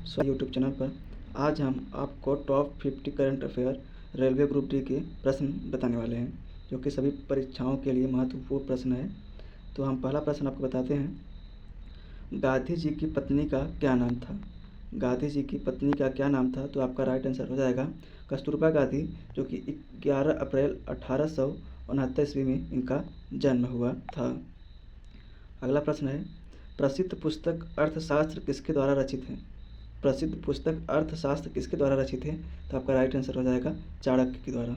YouTube channel पर। आज हम आपको top 50 current affair railway group D के प्रश्न बताने वाले हैं, जो कि सभी परीक्षाओं के लिए महत्वपूर्ण प्रश्न है। तो हम पहला प्रश्न आपको बताते हैं, गांधी जी की पत्नी का क्या नाम था? गांधी जी की पत्नी का क्या नाम था? तो आपका राइट आंसर हो जाएगा कस्तूरबा गांधी, जो कि 11 अप्रैल 1869 ईस्वी में इनका जन्म हुआ था। अगला प्रश्न है, प्रसिद्ध पुस्तक अर्थशास्त्र किसके द्वारा रचित है? प्रसिद्ध पुस्तक अर्थशास्त्र किसके द्वारा रचित है? तो आपका राइट आंसर हो जाएगा चाणक्य के द्वारा।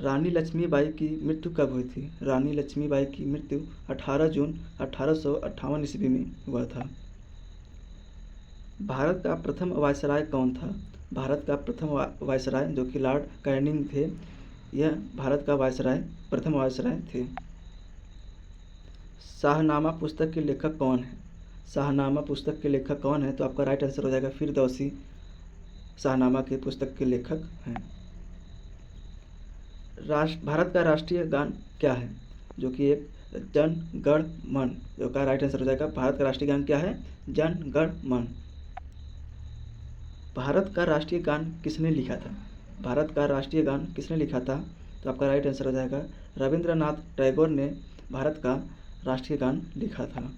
रानी लक्ष्मीबाई की मृत्यु कब हुई थी? रानी लक्ष्मीबाई की मृत्यु 18 जून 1858 ईस्वी में हुआ था। भारत का प्रथम वायसराय कौन था? भारत का प्रथम वायसराय जो कि लॉर्ड कैनिंग थे, यह भारत का वायसराय प्रथम वायसराय थे। शाहनामा पुस्तक के लेखक कौन है? शाहनामा पुस्तक के लेखक कौन है? तो आपका राइट आंसर हो जाएगा फिरदौसी शाहनामा के पुस्तक के लेखक हैं। भारत का राष्ट्रीय गान क्या है? जो कि एक जन गण मन, जो का राइट आंसर हो जाएगा भारत का राष्ट्रीय गान क्या है? जन गण मन। भारत का राष्ट्रीय गान किसने लिखा था? भारत का राष्ट्रीय गान किसने लिखा था? तो आपका राइट आंसर हो जाएगा रविंद्रनाथ टैगोर ने भारत का राष्ट्रीय गान लिखा था।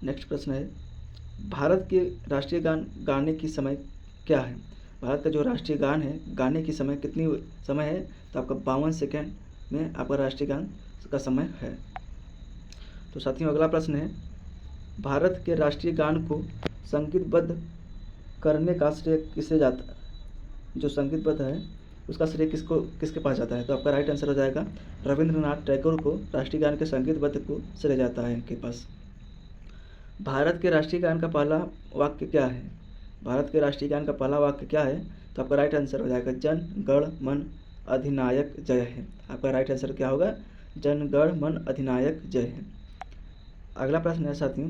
नेक्स्ट प्रश्न है, भारत के राष्ट्रीय गान गाने की समय क्या है? भारत का जो राष्ट्रीय गान है गाने की समय कितनी समय है? तो आपका 52 सेकेंड में आपका राष्ट्रीय गान का समय है। तो साथियों अगला प्रश्न है, भारत के राष्ट्रीय गान को संगीतबद्ध करने का श्रेय किसे जाता है? जो संगीतबद्ध है उसका श्रेय किसके पास जाता है? तो आपका राइट आंसर हो जाएगा रविंद्रनाथ टैगोर को राष्ट्रीय गान के संगीतबद्ध को श्रेय जाता है इनके पास। भारत के राष्ट्रीय गान का पहला वाक्य क्या है? भारत के राष्ट्रीय गान का पहला वाक्य क्या है? तो आपका राइट आंसर हो जाएगा जन गण मन अधिनायक जय है। आपका राइट आंसर क्या होगा? जन गण मन अधिनायक जय है। अगला प्रश्न है साथियों,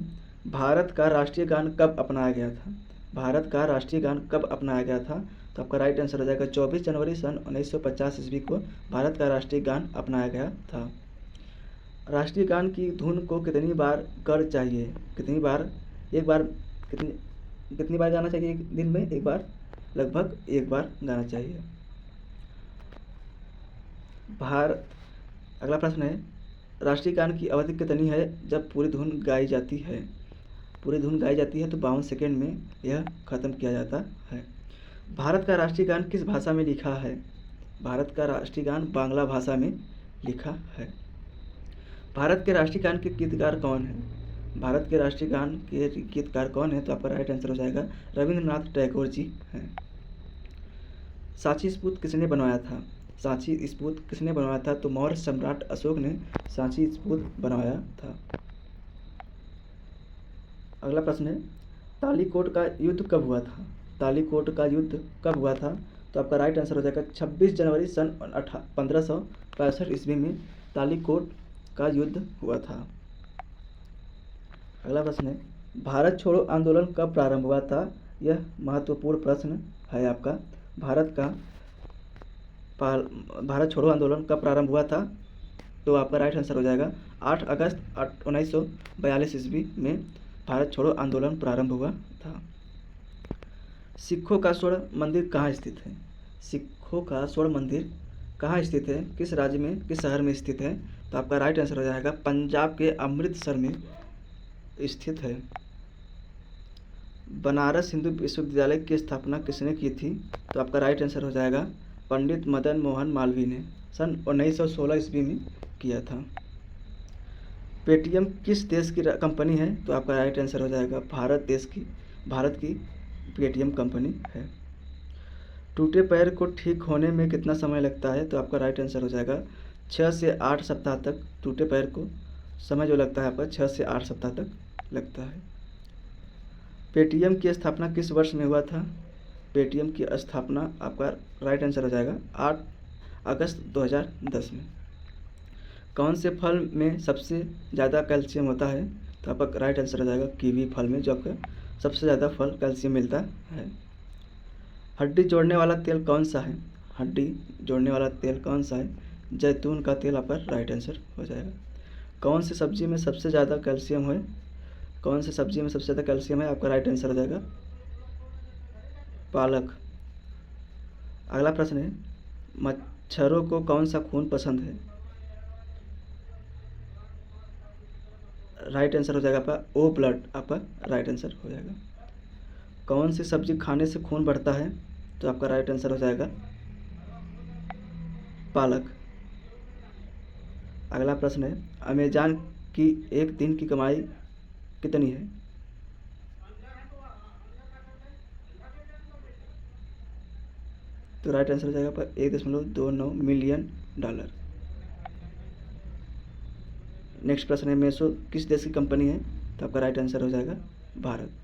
भारत का राष्ट्रीय गान कब अपनाया गया था? भारत का राष्ट्रीय गान कब अपनाया गया था? तो आपका राइट आंसर हो जाएगा 24 जनवरी सन 1950 ईस्वी को भारत का राष्ट्रीय गान अपनाया गया था। राष्ट्रीय गान की धुन को कितनी बार कर चाहिए? कितनी बार गाना चाहिए एक दिन में? एक बार, लगभग एक बार गाना चाहिए। अगला प्रश्न है, राष्ट्रीय गान की अवधि कितनी है जब पूरी धुन गाई जाती है? पूरी धुन गाई जाती है तो 52 सेकेंड में यह खत्म किया जाता है। भारत का राष्ट्रीय गान किस भाषा में लिखा है? भारत का राष्ट्रीय गान बांग्ला भाषा में लिखा है। भारत के राष्ट्रीय गान के गीतकार कौन है? भारत के राष्ट्रीय गान के गीतकार कौन है? तो आपका राइट आंसर हो जाएगा रविंद्रनाथ टैगोर जी हैं। सांची स्तूप किसने बनवाया था? सांची स्तूप किसने बनवाया था? तो मौर्य सम्राट अशोक ने सांची स्तूप बनवाया था। अगला प्रश्न है, तालीकोट का युद्ध कब हुआ था? तालीकोट का युद्ध कब हुआ था? तो आपका राइट आंसर हो जाएगा 26 जनवरी सन 1565 ईस्वी में तालीकोट का युद्ध हुआ था। अगला प्रश्न है, भारत छोड़ो आंदोलन कब प्रारंभ हुआ था? यह महत्वपूर्ण प्रश्न है आपका। भारत छोड़ो आंदोलन कब प्रारंभ हुआ था? तो आपका राइट आंसर हो जाएगा 8 अगस्त 1942 ईस्वी में भारत छोड़ो आंदोलन प्रारंभ हुआ था। सिखों का स्वर्ण मंदिर कहाँ स्थित है? सिखों का स्वर्ण मंदिर कहाँ स्थित है? किस राज्य में, किस शहर में स्थित है? तो आपका राइट आंसर हो जाएगा पंजाब के अमृतसर में स्थित है। बनारस हिंदू विश्वविद्यालय की स्थापना किसने की थी? तो आपका राइट आंसर हो जाएगा पंडित मदन मोहन मालवीय ने सन 1916 ईस्वी में किया था। पेटीएम किस देश की कंपनी है? तो आपका राइट आंसर हो जाएगा भारत की पेटीएम कंपनी है। टूटे पैर को ठीक होने में कितना समय लगता है? तो आपका राइट आंसर हो जाएगा 6 से 8 सप्ताह तक। टूटे पैर को समय जो लगता है आपका 6 से 8 सप्ताह तक लगता है। पेटीएम की स्थापना किस वर्ष में हुआ था? पेटीएम की स्थापना आपका राइट आंसर हो जाएगा 8 अगस्त 2010 में। कौन से फल में सबसे ज़्यादा कैल्शियम होता है? तो आपका राइट आंसर हो जाएगा कीवी फल में, जो आपका सबसे ज़्यादा फल कैल्शियम मिलता है। हड्डी जोड़ने वाला तेल कौन सा है? हड्डी जोड़ने वाला तेल कौन सा है? जैतून का तेल आपका राइट आंसर हो जाएगा। कौन सी सब्जी में सबसे ज़्यादा कैल्शियम है? कौन सी सब्जी में सबसे ज़्यादा कैल्शियम है? आपका राइट आंसर हो जाएगा पालक। अगला प्रश्न है, मच्छरों को कौन सा खून पसंद है? राइट आंसर हो जाएगा आपका ओ ब्लड, आपका राइट आंसर हो जाएगा। कौन सी सब्जी खाने से खून बढ़ता है? तो आपका राइट आंसर हो जाएगा पालक। अगला प्रश्न है, अमेजान की एक दिन की कमाई कितनी है? तो राइट आंसर हो जाएगा आपका 1.29 मिलियन डॉलर। नेक्स्ट प्रश्न है, मेसो किस देश की कंपनी है? तो आपका राइट आंसर हो जाएगा भारत।